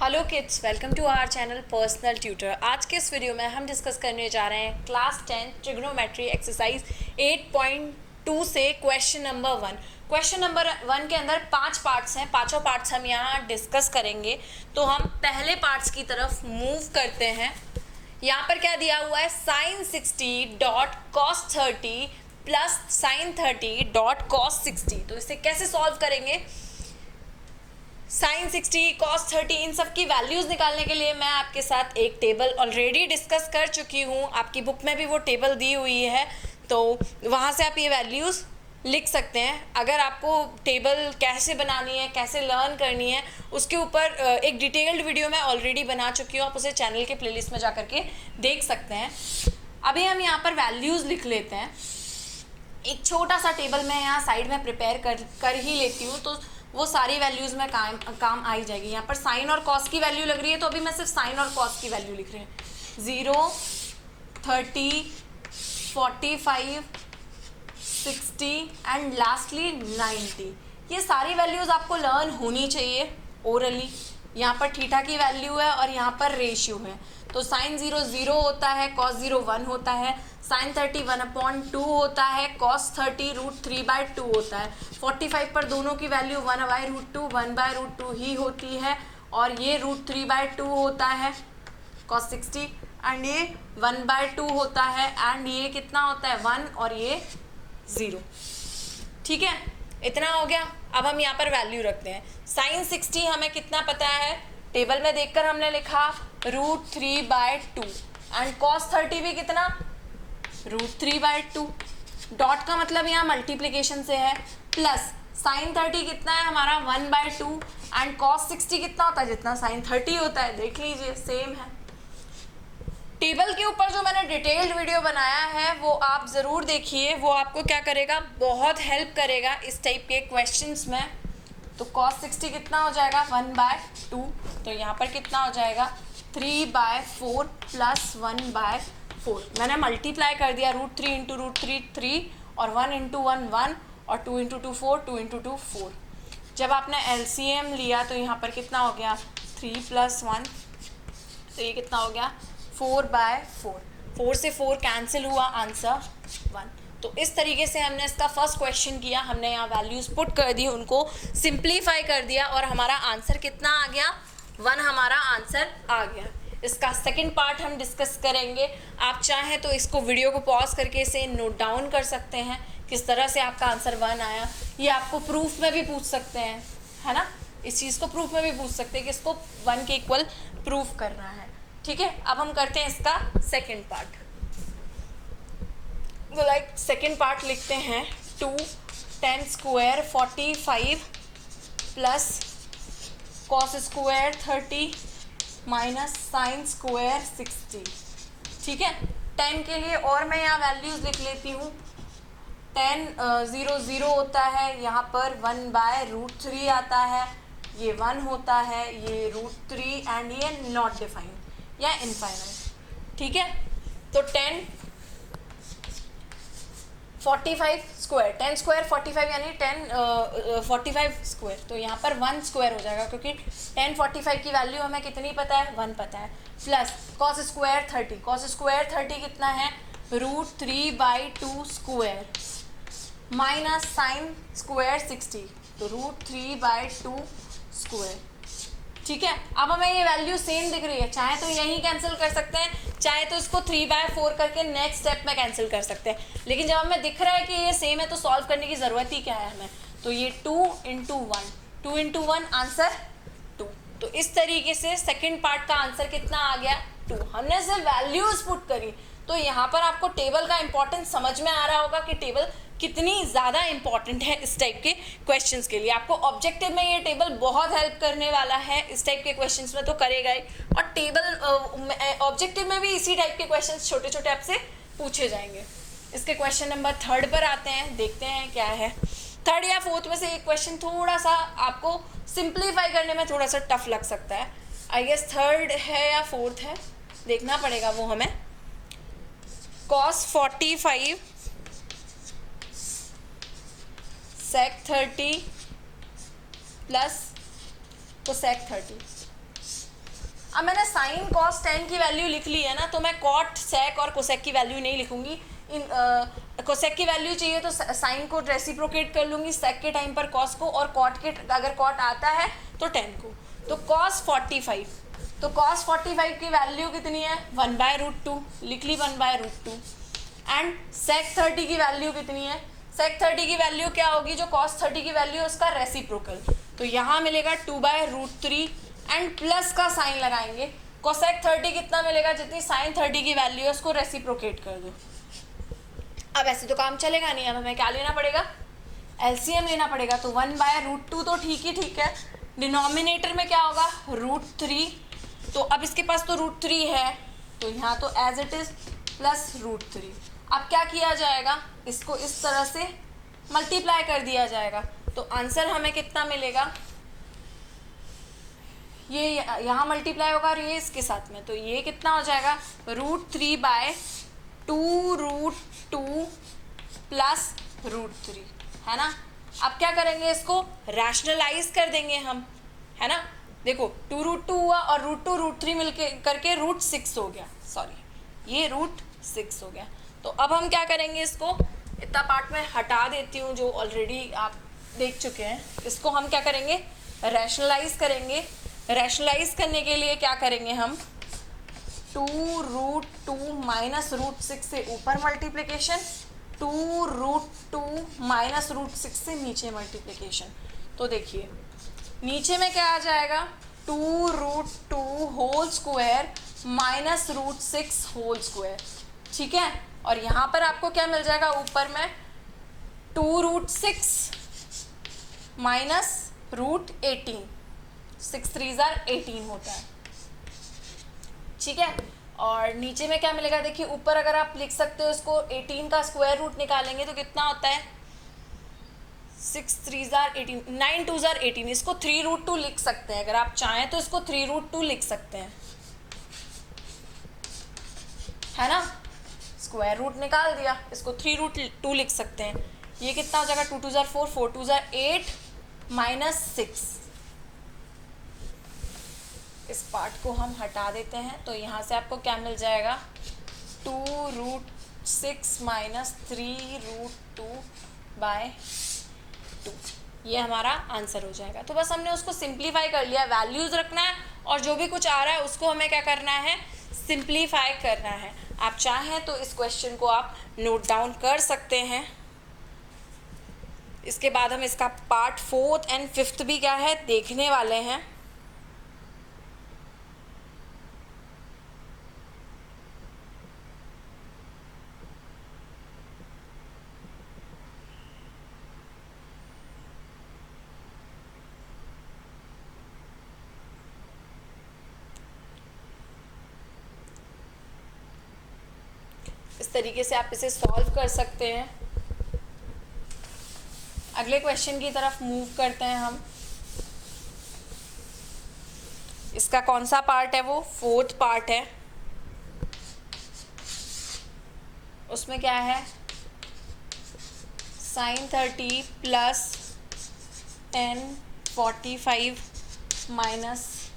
Hello kids, welcome to our channel personal tutor. आज के इस वीडियो में हम डिस्कस करने जा रहे हैं क्लास 10 ट्रिग्नोमेट्री एक्सरसाइज 8.2 से क्वेश्चन नंबर 1। क्वेश्चन नंबर 1 के अंदर 5 पार्ट्स हैं, पांचों पार्ट्स हम यहाँ डिस्कस करेंगे। तो हम पहले पार्ट्स की तरफ मूव करते हैं। यहाँ पर क्या दिया हुआ है, sin 60 dot cos 30 plus sin 30 dot cos 60। तो इसे कैसे सॉल्व करेंगे? sin 60 cos 30 इन सब की वैल्यूज़ निकालने के लिए मैं आपके साथ एक टेबल ऑलरेडी डिस्कस कर चुकी हूँ। आपकी बुक में भी वो टेबल दी हुई है, तो वहाँ से आप ये वैल्यूज़ लिख सकते हैं। अगर आपको टेबल कैसे बनानी है, कैसे लर्न करनी है, उसके ऊपर एक डिटेल्ड वीडियो मैं ऑलरेडी बना चुकी हूँ। आप उसे चैनल के प्लेलिस्ट में जा करके देख सकते हैं। अभी हम यहाँ पर वैल्यूज़ लिख लेते हैं। एक छोटा सा टेबल मैं यहाँ साइड में प्रिपेयर कर ही लेती हूँ, तो वो सारी वैल्यूज़ में काम आ ही जाएगी। यहाँ पर साइन और कॉस की वैल्यू लग रही है, तो अभी मैं सिर्फ साइन और कॉस की वैल्यू लिख रही हूँ। 0, 30, 45, 60 एंड लास्टली 90। ये सारी वैल्यूज़ आपको लर्न होनी चाहिए ओरली। यहाँ पर थीटा की वैल्यू है और यहाँ पर रेशियो है। तो साइन 0 0 होता है, कॉस 0 1 होता है, साइन 30 1/2 होता है, कॉस 30 √3/2 होता है। 45 पर दोनों की वैल्यू 1/√2 1/√2 ही होती है, और ये √3/2 होता है कॉस 60, एंड ये 1/2 होता है, एंड ये कितना होता है 1 और ये 0। ठीक है, इतना हो गया। अब हम यहाँ पर वैल्यू रखते हैं। साइन 60 हमें कितना पता है, टेबल में देखकर हमने लिखा √3/2, एंड कॉस 30 भी कितना, √3/2। डॉट का मतलब यहाँ मल्टीप्लिकेशन से है, प्लस साइन 30 कितना है हमारा 1/2, एंड कॉस 60 कितना होता है, जितना साइन 30 होता है। देख लीजिए, सेम है। टेबल के ऊपर जो मैंने डिटेल्ड वीडियो बनाया है वो आप ज़रूर देखिए, वो आपको क्या करेगा, बहुत हेल्प करेगा इस टाइप के क्वेश्चंस में। तो cos 60 कितना हो जाएगा 1/2, तो यहाँ पर कितना हो जाएगा 3/4 प्लस 1/4। मैंने मल्टीप्लाई कर दिया, √3 × √3 3, और 1 × 1 1, और 2 × 2 4, 2 × 2 4। जब आपने LCM लिया तो यहाँ पर कितना हो गया 3 + 1, तो ये कितना हो गया 4/4। 4 से 4 कैंसिल हुआ, आंसर 1। तो इस तरीके से हमने इसका फर्स्ट क्वेश्चन किया। हमने यहाँ वैल्यूज़ पुट कर दी, उनको सिंप्लीफाई कर दिया, और हमारा आंसर कितना आ गया 1। हमारा आंसर आ गया। इसका सेकंड पार्ट हम डिस्कस करेंगे। आप चाहें तो इसको वीडियो को पॉज करके इसे नोट डाउन कर सकते हैं, किस तरह से आपका आंसर 1 आया। ये आपको प्रूफ में भी पूछ सकते हैं, है ना, इस चीज़ को प्रूफ में भी पूछ सकते हैं कि इसको 1 के इक्वल प्रूफ करना है। ठीक है, अब हम करते हैं इसका सेकंड पार्ट। तो सेकंड पार्ट लिखते हैं 2 tan square 45 plus cos square 30 minus sine square 60। ठीक है, 10 के लिए और मैं यहाँ वैल्यूज़ लिख लेती हूँ। 10 0 0 होता है, यहाँ पर 1/√3 आता है, ये 1 होता है, ये √3, एंड ये नॉट डिफाइंड या इनफाइनाइट। ठीक है, तो 10 45 स्क्वायर, 10 स्क्वायर 45 यानी 10 45 स्क्वायर, तो यहाँ पर 1 स्क्वायर हो जाएगा, क्योंकि 10 45 की वैल्यू हमें कितनी पता है 1 पता है, plus cos square 30। cos square 30 कितना है √3/2 स्क्वायर, माइनस साइन स्क्वायर 60, तो √3/2 स्क्वायर। ठीक है, अब हमें ये वैल्यू सेम दिख रही है, चाहे तो यहीं कैंसिल कर सकते हैं, चाहे तो इसको 3/4 करके नेक्स्ट स्टेप में कैंसिल कर सकते हैं। लेकिन जब हमें दिख रहा है कि ये सेम है, तो सॉल्व करने की ज़रूरत ही क्या है हमें। तो ये 2 × 1, 2 × 1 आंसर 2। तो इस तरीके से सेकंड पार्ट का आंसर कितना आ गया 2। हमने सिर्फ वैल्यूज़ पुट करी। तो यहाँ पर आपको टेबल का इंपॉर्टेंस समझ में आ रहा होगा कि टेबल कितनी ज़्यादा इंपॉर्टेंट है इस टाइप के क्वेश्चंस के लिए। आपको ऑब्जेक्टिव में ये टेबल बहुत हेल्प करने वाला है, इस टाइप के क्वेश्चंस में तो करेगा ही, और टेबल ऑब्जेक्टिव में भी इसी टाइप के क्वेश्चंस छोटे छोटे आपसे पूछे जाएंगे। इसके क्वेश्चन नंबर 3 पर आते हैं, देखते हैं क्या है। 3rd या 4th में से एक क्वेश्चन थोड़ा सा आपको सिंप्लीफाई करने में थोड़ा सा टफ लग सकता है। आई गेस 3rd है या 4th है, देखना पड़ेगा वो हमें। cos 45 sec 30 plus cosec 30। अब मैंने साइन कॉस टेन की वैल्यू लिख ली है ना, तो मैं कॉट सेक और कोसेक की वैल्यू नहीं लिखूंगी। इन कोसेक की वैल्यू चाहिए तो साइन को रेसिप्रोकेट कर लूंगी सेक के टाइम पर कॉस को, और कॉट के अगर कॉट आता है तो टेन को। तो कॉस 45, तो कॉस 45 की वैल्यू कितनी है 1/√2, लिख ली 1/√2। एंड सेक 30 की वैल्यू कितनी है, सेक 30 की वैल्यू क्या होगी, जो कॉस 30 की वैल्यू है उसका रेसिप्रोकल, तो यहाँ मिलेगा 2/√3 एंड प्लस का साइन लगाएंगे। कोसेक 30 कितना मिलेगा, जितनी साइन 30 की वैल्यू है उसको रेसिप्रोकेट कर दो। अब ऐसे तो काम चलेगा नहीं, अब हमें क्या लेना पड़ेगा, एलसीएम लेना पड़ेगा। तो 1/√2 तो ठीक है, डिनोमिनेटर में क्या होगा √3, तो अब इसके पास तो √3 है, तो यहाँ तो एज इट इज प्लस √3। अब क्या किया जाएगा, इसको इस तरह से मल्टीप्लाई कर दिया जाएगा, तो आंसर हमें कितना मिलेगा, ये यहाँ मल्टीप्लाई होगा और ये इसके साथ में, तो ये कितना हो जाएगा √3/2√2 प्लस √3, है ना। अब क्या करेंगे, इसको रैशनलाइज कर देंगे हम, है ना। देखो 2√2 हुआ और √2 √3 मिलके करके √6 हो गया, सॉरी ये √6 हो गया। तो अब हम क्या करेंगे, इसको इतना पार्ट में हटा देती हूँ जो ऑलरेडी आप देख चुके हैं। इसको हम क्या करेंगे, रैशनलाइज करेंगे। रैशनलाइज करने के लिए क्या करेंगे हम, 2√2 माइनस √6 से ऊपर मल्टीप्लिकेशन, 2√2 माइनस √6 से नीचे मल्टीप्लिकेशन। तो देखिए नीचे में क्या आ जाएगा, 2√2 whole square minus √6 whole square, ठीक है। और यहाँ पर आपको क्या मिल जाएगा, ऊपर में 2√6 माइनस √18, 6 3 18 होता है, ठीक है। और नीचे में क्या मिलेगा, देखिए ऊपर अगर आप लिख सकते हो इसको 18 का स्क्वायर रूट निकालेंगे तो कितना होता है 6 3 18, 9 2 18, इसको 3√2 लिख सकते हैं, अगर आप चाहें तो इसको 3√2 लिख सकते हैं, है ना। स्क्वायर रूट निकाल दिया, इसको 3√2 लिख सकते हैं। ये कितना हो जाएगा 2 2 4 4 2 8 माइनस 6, इस पार्ट को हम हटा देते हैं, तो यहाँ से आपको क्या मिल जाएगा 2√6 माइनस 3√2/2, ये हमारा आंसर हो जाएगा। तो बस हमने उसको सिंप्लीफाई कर लिया, वैल्यूज़ रखना है और जो भी कुछ आ रहा है उसको हमें क्या करना है, सिंप्लीफाई करना है। आप चाहें तो इस क्वेश्चन को आप नोट डाउन कर सकते हैं। इसके बाद हम इसका पार्ट 4th एंड 5th भी क्या है देखने वाले हैं। इस तरीके से आप इसे सॉल्व कर सकते हैं। अगले क्वेश्चन की तरफ मूव करते हैं हम। इसका कौन सा पार्ट है, वो 4th पार्ट है। उसमें क्या है, sin 30 plus tan 45 minus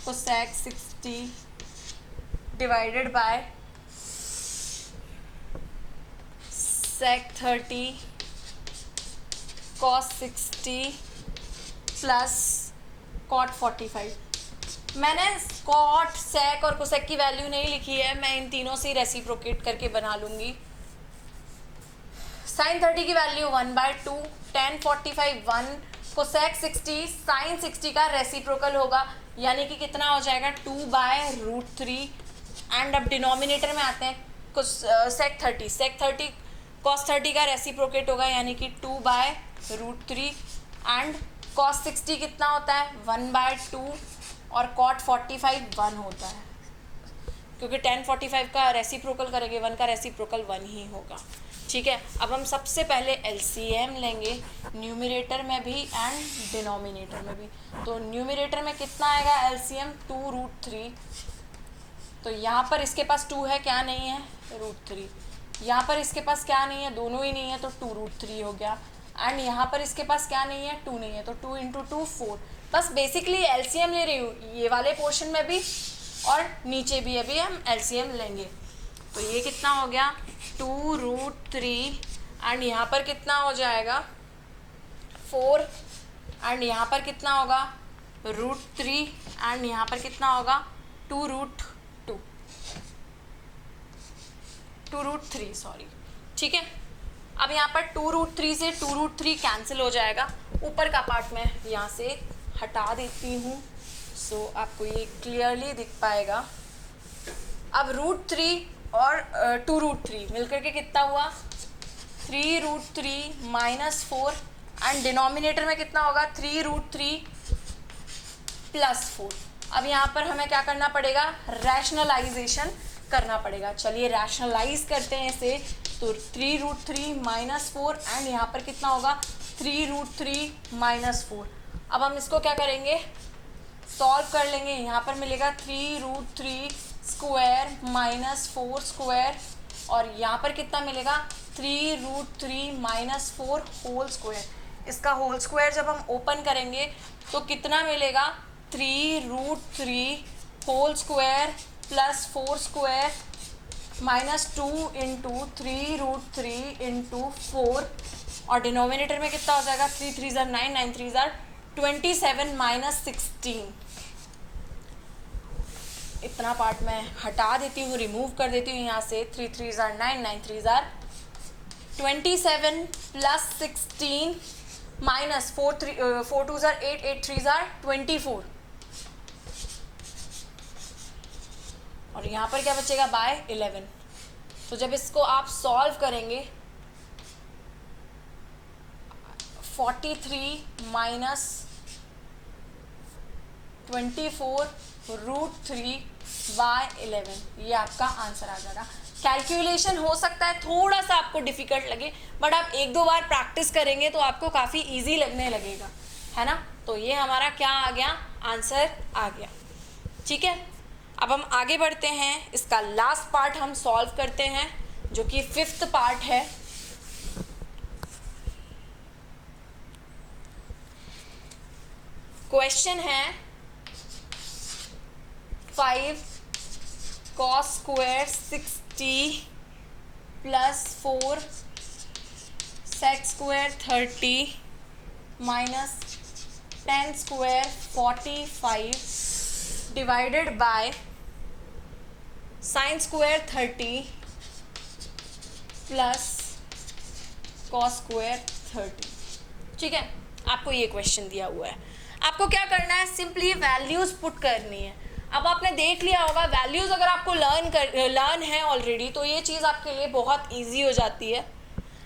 cosec 60 divided by sec 30 cos 60 plus cot 45। मैंने cot, sec और cosec की वैल्यू नहीं लिखी है, मैं इन तीनों से रेसिप्रोकेट करके बना लूँगी। sin 30 की वैल्यू 1/2, tan 45 1, cosec 60 sin 60 का रेसिप्रोकल होगा, यानी कि कितना हो जाएगा 2/√3। एंड अब डिनोमिनेटर में आते हैं, sec 30 cos 30 का रेसिप्रोकेट होगा, यानी कि 2/√3। एंड cos 60 कितना होता है 1/2 और cot 45 1 होता है, क्योंकि tan 45 का रेसिप्रोकल करेंगे 1 का रेसिप्रोकल 1 ही होगा, ठीक है। अब हम सबसे पहले LCM लेंगे, न्यूमरेटर में भी एंड डिनोमिनेटर में भी। तो न्यूमरेटर में कितना आएगा LCM 2√3, तो यहाँ पर इसके पास 2 है, क्या नहीं है √3, यहाँ पर इसके पास क्या नहीं है, दोनों ही नहीं है, तो 2√3 हो गया। एंड यहाँ पर इसके पास क्या नहीं है, 2 नहीं है, तो 2 इंटू 2 4। बस बेसिकली एलसीएम ले रही हूँ, ये वाले पोर्शन में भी और नीचे भी अभी हम एलसीएम लेंगे। तो ये कितना हो गया 2√3 एंड यहाँ पर कितना हो जाएगा 4 एंड यहाँ पर कितना होगा √3 एंड यहाँ पर कितना होगा 2√3 सॉरी, ठीक है। अब यहाँ पर 2√3 से 2√3 कैंसिल हो जाएगा, ऊपर का पार्ट मैं यहाँ से हटा देती हूँ सो आपको ये क्लियरली दिख पाएगा। अब √3 और 2√3 मिलकर के कितना हुआ 3√3 माइनस 4 एंड डिनोमिनेटर में कितना होगा 3√3 प्लस 4। अब यहाँ पर हमें क्या करना पड़ेगा, रैशनलाइजेशन करना पड़ेगा। चलिए रैशनलाइज करते हैं इसे, तो 3√3 माइनस 4 एंड यहाँ पर कितना होगा 3√3 माइनस 4। अब हम इसको क्या करेंगे, सॉल्व कर लेंगे। यहाँ पर मिलेगा 3√3 स्क्वायर माइनस 4 स्क्वायर और यहाँ पर कितना मिलेगा 3√3 माइनस 4 होल स्क्वायर। इसका होल स्क्वायर जब हम ओपन करेंगे तो कितना मिलेगा 3√3 whole square plus 4 square minus 2 into 3√3 into 4 और डिनोमिनेटर में कितना हो जाएगा 3 3 ज़ार 9 9 3 ज़ार 27 माइनस 16। इतना पार्ट मैं हटा देती हूँ, रिमूव कर देती हूँ यहाँ से। 3 3 ज़ार 9 9 3 ज़ार 27 प्लस 16 माइनस 4 2 ज़ार 8 8 3 ज़ार 24 और यहाँ पर क्या बचेगा बाय 11। तो जब इसको आप सॉल्व करेंगे 43 माइनस 24√3 बाय 11, ये आपका आंसर आ जाएगा। कैलकुलेशन हो सकता है थोड़ा सा आपको डिफिकल्ट लगे, बट आप एक दो बार प्रैक्टिस करेंगे तो आपको काफ़ी इजी लगने लगेगा, है ना। तो ये हमारा क्या आ गया, आंसर आ गया, ठीक है। अब हम आगे बढ़ते हैं, इसका लास्ट पार्ट हम सॉल्व करते हैं जो कि 5th पार्ट है। क्वेश्चन है 5 cos square 60 plus 4 sec square 30 minus 10 square 45 divided by sine square 30 plus cos square 30, ठीक है। आपको ये क्वेश्चन दिया हुआ है, आपको क्या करना है, सिंपली वैल्यूज़ पुट करनी है। अब आपने देख लिया होगा वैल्यूज़ अगर आपको लर्न है ऑलरेडी तो ये चीज़ आपके लिए बहुत इजी हो जाती है।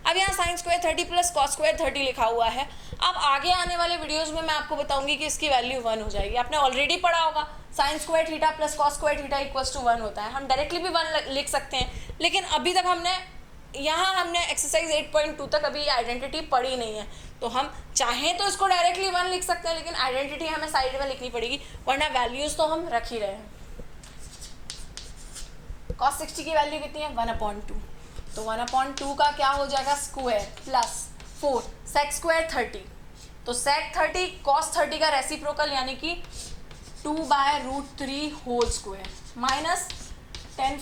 अब यहाँ sine square 30 plus cos square 30 लिखा हुआ है। अब आगे आने वाले वीडियोज़ में मैं आपको बताऊंगी कि इसकी वैल्यू 1 हो जाएगी। आपने ऑलरेडी पढ़ा होगा sine square theta plus cos square theta equals to 1 होता है। हम डायरेक्टली भी 1 लिख सकते हैं, लेकिन अभी तक हमने एक्सरसाइज 8.2 तक अभी आइडेंटिटी पढ़ी नहीं है, तो हम चाहें तो इसको डायरेक्टली 1 लिख सकते हैं, लेकिन आइडेंटिटी हमें साइड में लिखनी पड़ेगी, वरना वैल्यूज़ तो हम रख ही रहे हैं। cos 60 की वैल्यू कितनी है 1/2, तो 1/2 का क्या हो जाएगा स्क्वायर प्लस 4 sec स्क्वायर 30, तो sec 30 cos 30 का रेसिप्रोकल यानी कि 2/√3 होल स्क्वायर माइनस 10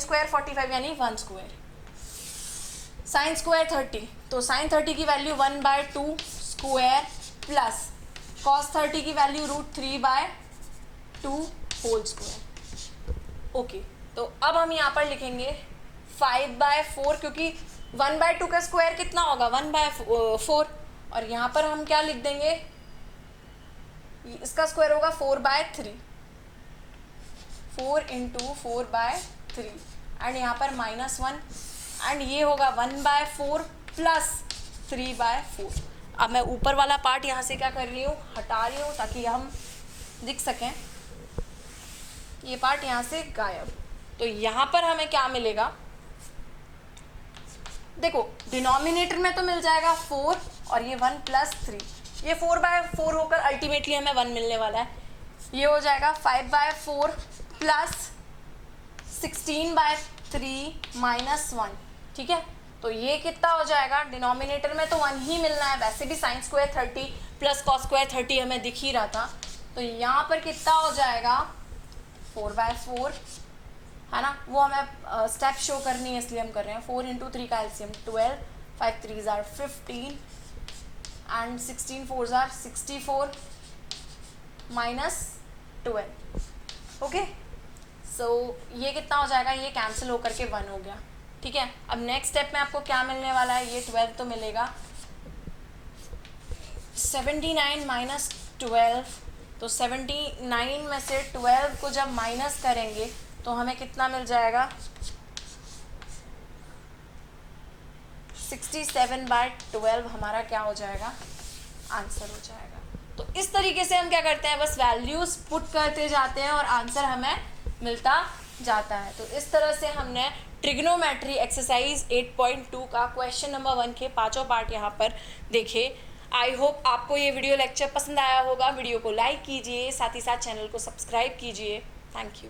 स्क्वायर 45 यानी 1 स्क्वायर साइन स्क्वायर 30, तो साइन 30 की वैल्यू 1/2 स्क्वायर प्लस cos 30 की वैल्यू √3/2 होल स्क्वायर। ओके, तो अब हम यहाँ पर लिखेंगे 5/4 क्योंकि 1/2 का स्क्वायर कितना होगा 1/4 और यहाँ पर हम क्या लिख देंगे, इसका स्क्वायर होगा 4/3, 4 इंटू 4/3 एंड यहाँ पर -1 एंड ये होगा 1/4 प्लस 3/4। अब मैं ऊपर वाला पार्ट यहाँ से क्या कर रही हूँ, हटा रही हूँ ताकि हम दिख सकें। ये पार्ट यहाँ से गायब, तो यहाँ पर हमें क्या मिलेगा, देखो डिनोमिनेटर में तो मिल जाएगा 4 और ये 1 प्लस 3, ये 4/4 होकर अल्टीमेटली हमें 1 मिलने वाला है। ये हो जाएगा 5/4 प्लस 16/3 -1, ठीक है। तो ये कितना हो जाएगा, डिनोमिनेटर में तो 1 ही मिलना है, वैसे भी sine square 30 plus cos square 30 हमें दिख ही रहा था, तो यहाँ पर कितना हो जाएगा 4/4, है ना, वो हमें स्टेप शो करनी है इसलिए हम कर रहे हैं। 4 इंटू 3 का LCM 12, 5 3s are 15 and 16 4s are 64 minus 12। Okay, so ये कितना हो जाएगा, ये कैंसिल होकर के 1 हो गया। ठीक है, अब नेक्स्ट स्टेप में आपको क्या मिलने वाला है, ये 12 तो मिलेगा, 79 माइनस 12, तो 79 में से 12 को जब माइनस करेंगे तो हमें कितना मिल जाएगा, 67/12 हमारा क्या हो जाएगा, आंसर हो जाएगा। तो इस तरीके से हम क्या करते हैं, बस वैल्यूज पुट करते जाते हैं और आंसर हमें मिलता जाता है। तो इस तरह से हमने ट्रिग्नोमेट्री एक्सरसाइज 8.2 का क्वेश्चन नंबर 1 के पांचों पार्ट यहाँ पर देखे। आई होप आपको ये वीडियो लेक्चर पसंद आया होगा। वीडियो को लाइक कीजिए, साथ ही साथ चैनल को सब्सक्राइब कीजिए। Thank you.